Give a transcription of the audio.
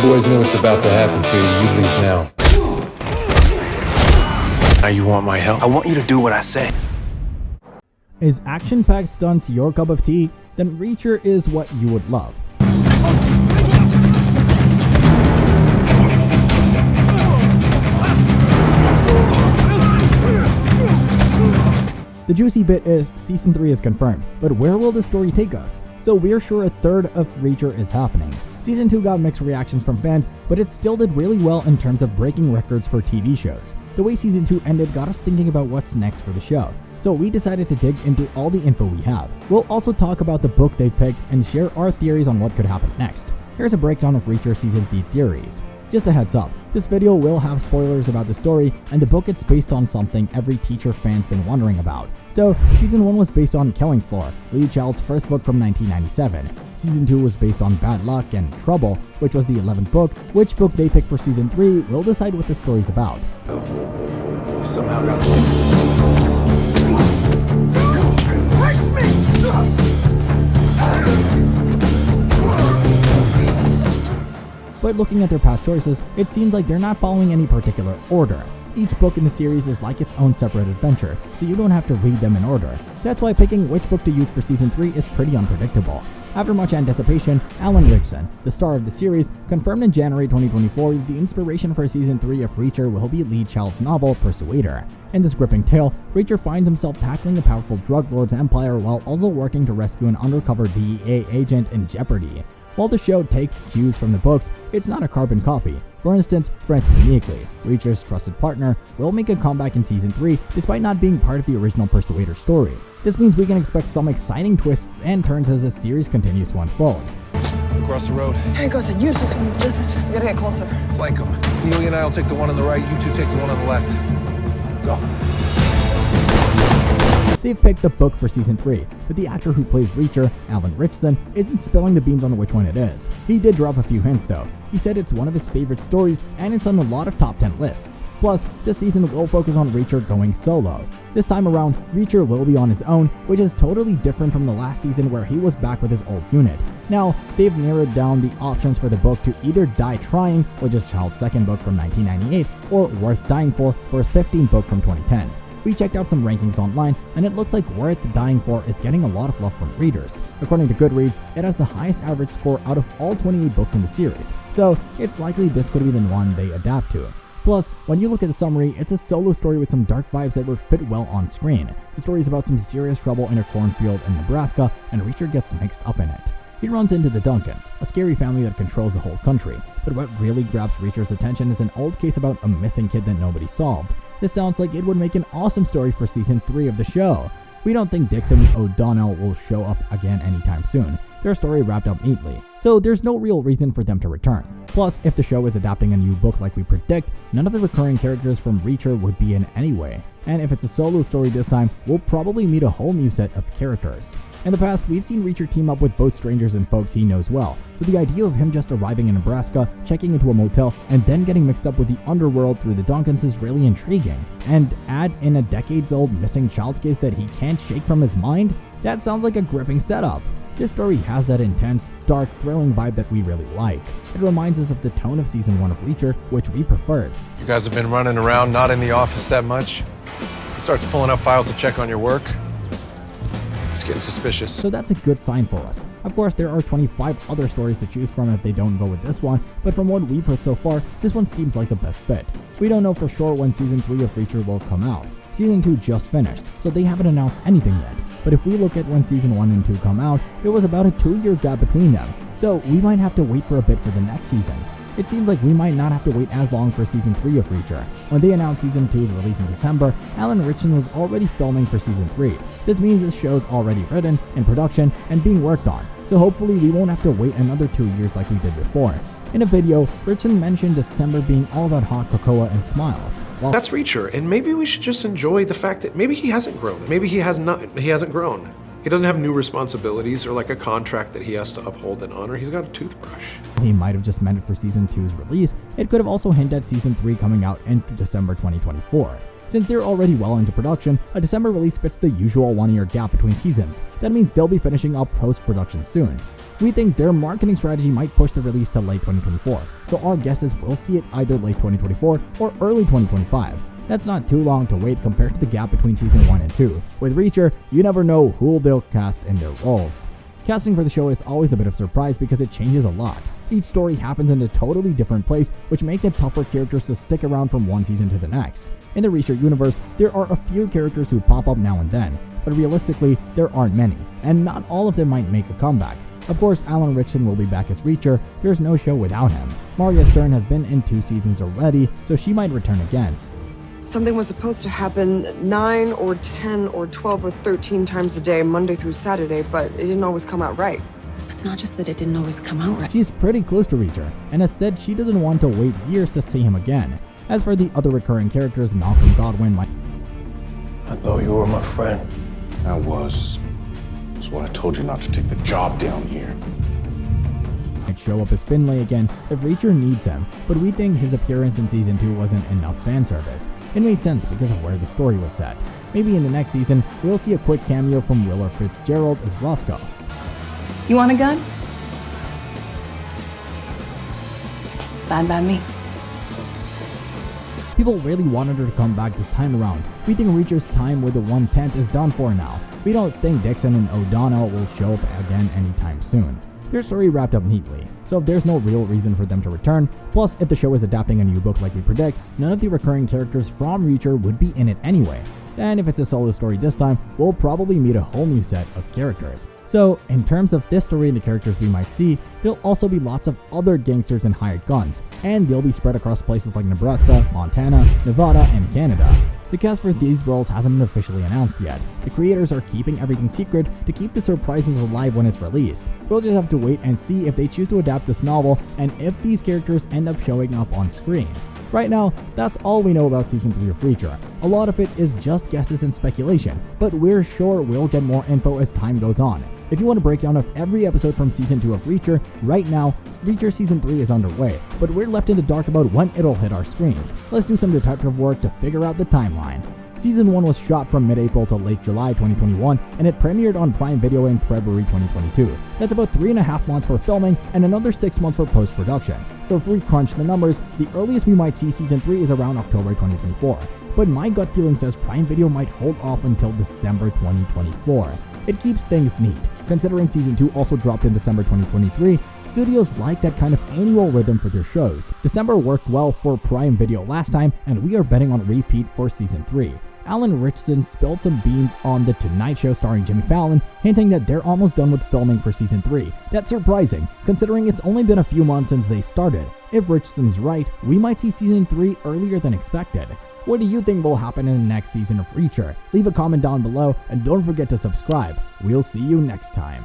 boys know what's about to happen to you. You leave now. Now you want my help? I want you to do what I say. Is action-packed stunts your cup of tea? Then Reacher is what you would love. The juicy bit is Season 3 is confirmed, but where will the story take us? So we're sure a third of Reacher is happening. Season 2 got mixed reactions from fans, but it still did really well in terms of breaking records for TV shows. The way Season 2 ended got us thinking about what's next for the show, so we decided to dig into all the info we have. We'll also talk about the book they've picked and share our theories on what could happen next. Here's a breakdown of Reacher Season 3 theories. Just a heads up, this video will have spoilers about the story, and the book it's based on something every teacher fan's been wondering about. So, Season 1 was based on Killing Floor, Lee Child's first book from 1997. Season 2 was based on Bad Luck and Trouble, which was the 11th book. Which book they pick for Season 3 will decide what the story's about. You somehow got But looking at their past choices, it seems like they're not following any particular order. Each book in the series is like its own separate adventure, so you don't have to read them in order. That's why picking which book to use for Season 3 is pretty unpredictable. After much anticipation, Alan Ritchson, the star of the series, confirmed in January 2024 that the inspiration for Season 3 of Reacher will be Lee Child's novel, Persuader. In this gripping tale, Reacher finds himself tackling a powerful drug lord's empire while also working to rescue an undercover DEA agent in jeopardy. While the show takes cues from the books, it's not a carbon copy. For instance, Francis Meekley, Reacher's trusted partner, will make a comeback in Season 3 despite not being part of the original Persuader story. This means we can expect some exciting twists and turns as the series continues to unfold. across the road. Hanco's a useless one. Listen, we gotta get closer. Flank them. Neely and I will take the one on the right. You two take the one on the left. Go. They've picked the book for Season 3, but the actor who plays Reacher, Alan Ritchson, isn't spilling the beans on which one it is. He did drop a few hints though. He said it's one of his favorite stories and it's on a lot of top 10 lists. Plus, this season will focus on Reacher going solo. This time around, Reacher will be on his own, which is totally different from the last season where he was back with his old unit. Now, they've narrowed down the options for the book to either Die Trying, which is Child's second book from 1998, or Worth Dying For his 15th book from 2010. We checked out some rankings online, and it looks like Worth Dying For is getting a lot of love from readers. According to Goodreads, it has the highest average score out of all 28 books in the series, so it's likely this could be the one they adapt to. Plus, when you look at the summary, it's a solo story with some dark vibes that would fit well on screen. The story is about some serious trouble in a cornfield in Nebraska, and Reacher gets mixed up in it. He runs into the Duncans, a scary family that controls the whole country, but what really grabs Reacher's attention is an old case about a missing kid that nobody solved. This sounds like it would make an awesome story for Season 3 of the show. We don't think Dixon O'Donnell will show up again anytime soon. Their story wrapped up neatly, so there's no real reason for them to return. Plus, if the show is adapting a new book like we predict, none of the recurring characters from Reacher would be in anyway. And if it's a solo story this time, we'll probably meet a whole new set of characters. In the past, we've seen Reacher team up with both strangers and folks he knows well, so the idea of him just arriving in Nebraska, checking into a motel, and then getting mixed up with the underworld through the Duncans is really intriguing. And add in a decades-old missing child case that he can't shake from his mind? That sounds like a gripping setup. This story has that intense, dark, thrilling vibe that we really like. It reminds us of the tone of Season 1 of Reacher, which we preferred. You guys have been running around, not in the office that much. He starts pulling up files to check on your work. It's getting suspicious. So that's a good sign for us. Of course, there are 25 other stories to choose from if they don't go with this one, but from what we've heard so far, this one seems like the best fit. We don't know for sure when Season 3 of Reacher will come out. Season 2 just finished, so they haven't announced anything yet. But if we look at when Season 1 and 2 come out, there was about a 2-year gap between them, so we might have to wait for a bit for the next season. It seems like we might not have to wait as long for Season 3 of Reacher. When they announced Season 2's release in December, Alan Ritchson was already filming for Season 3. This means this show's already written, in production, and being worked on, so hopefully we won't have to wait another 2 years like we did before. In a video, Ritchson mentioned December being all about hot cocoa and smiles. That's Reacher, and maybe we should just enjoy the fact that maybe he hasn't grown. Maybe he hasn't grown. He doesn't have new responsibilities or like a contract that he has to uphold and honor. He's got a toothbrush. He might have just meant it for Season 2's release. It could have also hinted at Season 3 coming out in December 2024. Since they're already well into production, a December release fits the usual 1-year gap between seasons. That means they'll be finishing up post-production soon. We think their marketing strategy might push the release to late 2024, so our guess is we'll see it either late 2024 or early 2025. That's not too long to wait compared to the gap between season 1 and 2. With Reacher, you never know who they'll cast in their roles. Casting for the show is always a bit of a surprise because it changes a lot. Each story happens in a totally different place, which makes it tough for characters to stick around from one season to the next. In the Reacher universe, there are a few characters who pop up now and then, but realistically, there aren't many, and not all of them might make a comeback. Of course, Alan Ritchson will be back as Reacher. There's no show without him. Maria Stern has been in 2 seasons already, so she might return again. Something was supposed to happen 9 or 10 or 12 or 13 times a day, Monday through Saturday, but it didn't always come out right. It's not just that it didn't always come out right. She's pretty close to Reacher, and has said she doesn't want to wait years to see him again. As for the other recurring characters, Malcolm Godwin might... I thought you were my friend. I was. That's why I told you not to take the job down here. might show up as Finlay again if Reacher needs him, but we think his appearance in season 2 wasn't enough fan service. It made sense because of where the story was set. Maybe in the next season, we'll see a quick cameo from Willa Fitzgerald as Roscoe. You want a gun? Fine by me. People really wanted her to come back this time around. We think Reacher's time with the 1/10 is done for now. We don't think Dixon and O'Donnell will show up again anytime soon. Their story wrapped up neatly, so if there's no real reason for them to return, plus if the show is adapting a new book like we predict, none of the recurring characters from Reacher would be in it anyway. And if it's a solo story this time, we'll probably meet a whole new set of characters. So, in terms of this story and the characters we might see, there'll also be lots of other gangsters and hired guns, and they'll be spread across places like Nebraska, Montana, Nevada, and Canada. The cast for these roles hasn't been officially announced yet. The creators are keeping everything secret to keep the surprises alive when it's released. We'll just have to wait and see if they choose to adapt this novel and if these characters end up showing up on screen. Right now, that's all we know about Season 3 of Reacher. A lot of it is just guesses and speculation, but we're sure we'll get more info as time goes on. If you want a breakdown of every episode from Season 2 of Reacher, right now, Reacher Season 3 is underway, but we're left in the dark about when it'll hit our screens. Let's do some detective work to figure out the timeline. Season 1 was shot from mid-April to late July 2021, and it premiered on Prime Video in February 2022. That's about 3.5 months for filming and another 6 months for post-production. So if we crunch the numbers, the earliest we might see Season 3 is around October 2024. But my gut feeling says Prime Video might hold off until December 2024. It keeps things neat. Considering Season 2 also dropped in December 2023, studios like that kind of annual rhythm for their shows. December worked well for Prime Video last time, and we are betting on repeat for Season 3. Alan Ritchson spilled some beans on The Tonight Show starring Jimmy Fallon, hinting that they're almost done with filming for Season 3. That's surprising, considering it's only been a few months since they started. If Ritchson's right, we might see Season 3 earlier than expected. What do you think will happen in the next season of Reacher? Leave a comment down below, and don't forget to subscribe. We'll see you next time.